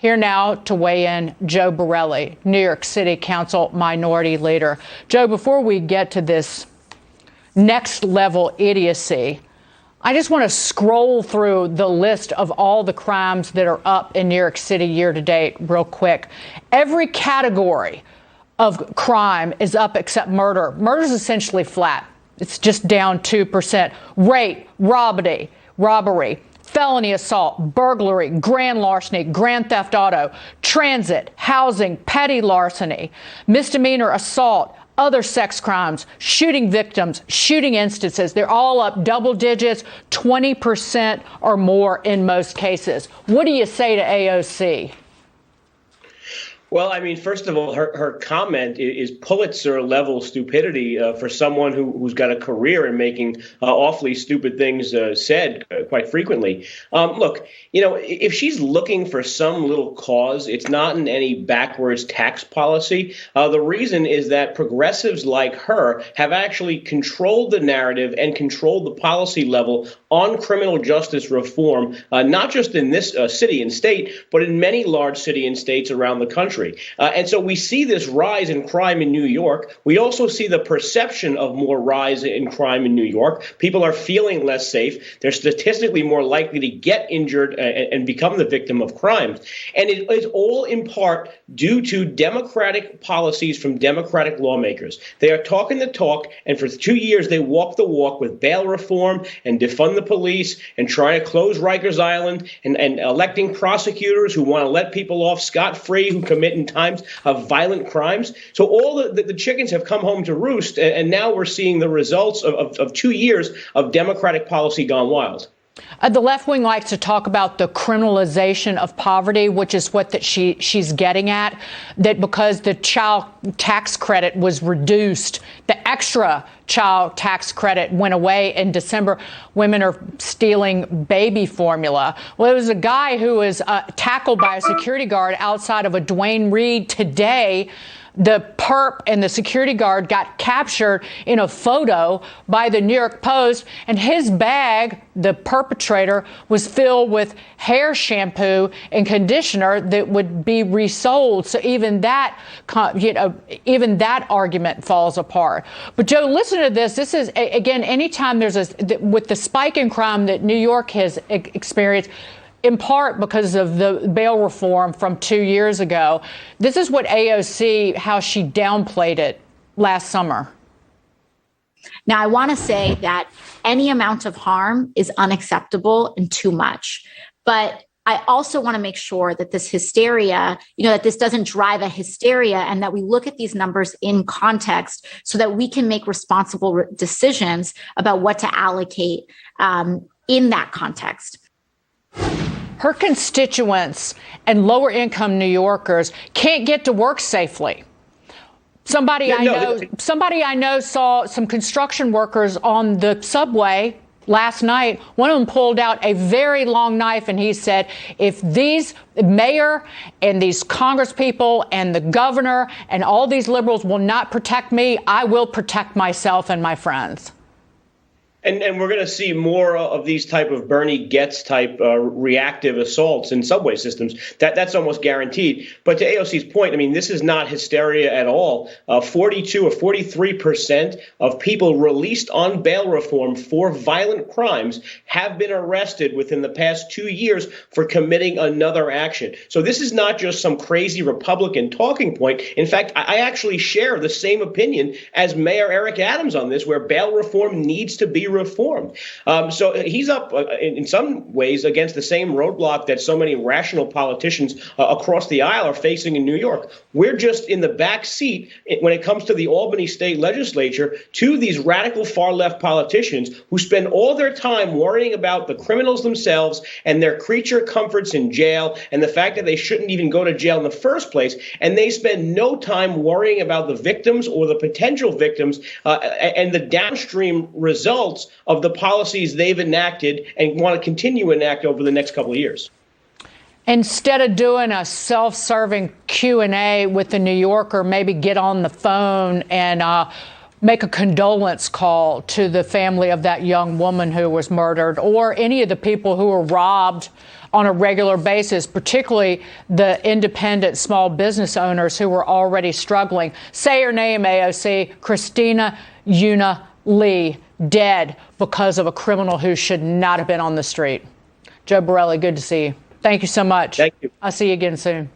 Here now to weigh in, Joe Borelli, New York City Council Minority Leader. Joe, before we get to this next level idiocy, I just want to scroll through the list of all the crimes that are up in New York City year to date real quick. Every category of crime is up except murder. Murder is essentially flat. It's just down 2%. Rape, robbery, felony assault, burglary, grand larceny, grand theft auto, transit, housing, petty larceny, misdemeanor assault, other sex crimes, shooting victims, shooting instances. They're all up double digits, 20% or more in most cases. What do you say to AOC? Well, I mean, first of all, her comment is Pulitzer-level stupidity for someone who's got a career in making awfully stupid things said quite frequently. Look, you know, if she's looking for some little cause, it's not in any backwards tax policy. The reason is that progressives like her have actually controlled the narrative and controlled the policy level on criminal justice reform, not just in this city and state, but in many large city and states around the country. And so we see this rise in crime in New York. We also see the perception of more rise in crime in New York. People are feeling less safe. They're statistically more likely to get injured and become the victim of crimes. And it is all in part due to Democratic policies from Democratic lawmakers. They are talking the talk, and for 2 years they walk the walk with bail reform and defund the police and trying to close Rikers Island and electing prosecutors who want to let people off scot-free who commit in times of violent crimes. So all the chickens have come home to roost, and now we're seeing the results of 2 years of Democratic policy gone wild. The left wing likes to talk about the criminalization of poverty, which is what she's getting at, that because the child tax credit was reduced, the extra child tax credit went away in December. Women are stealing baby formula. Well, there was a guy who was tackled by a security guard outside of a Duane Reade today. The perp and the security guard got captured in a photo by the New York Post, and his bag, the perpetrator, was filled with hair shampoo and conditioner that would be resold. So even that, even that argument falls apart. But Joe, listen to this. This is, again, anytime there's with the spike in crime that New York has experienced, in part because of the bail reform from 2 years ago. This is what AOC, how she downplayed it last summer. Now, I want to say that any amount of harm is unacceptable and too much. But I also want to make sure that this hysteria, that this doesn't drive a hysteria, and that we look at these numbers in context so that we can make responsible decisions about what to allocate in that context. Her constituents and lower income New Yorkers can't get to work safely. Somebody I know saw some construction workers on the subway last night. One of them pulled out a very long knife, and he said, if these mayor and these Congress people and the governor and all these liberals will not protect me, I will protect myself and my friends. And we're going to see more of these type of Bernie Getz type reactive assaults in subway systems. That's almost guaranteed. But to AOC's point, I mean, this is not hysteria at all. 42 or 43% of people released on bail reform for violent crimes have been arrested within the past 2 years for committing another action. So this is not just some crazy Republican talking point. In fact, I actually share the same opinion as Mayor Eric Adams on this, where bail reform needs to be reformed. So he's up in some ways against the same roadblock that so many rational politicians across the aisle are facing in New York. We're just in the back seat when it comes to the Albany state legislature to these radical far left politicians who spend all their time worrying about the criminals themselves and their creature comforts in jail and the fact that they shouldn't even go to jail in the first place. And they spend no time worrying about the victims or the potential victims and the downstream results of the policies they've enacted and want to continue to enact over the next couple of years. Instead of doing a self-serving Q&A with the New Yorker, maybe get on the phone and make a condolence call to the family of that young woman who was murdered, or any of the people who were robbed on a regular basis, particularly the independent small business owners who were already struggling. Say her name, AOC, Christina Yuna Lee, dead because of a criminal who should not have been on the street. Joe Borelli, good to see you. Thank you so much. Thank you. I'll see you again soon.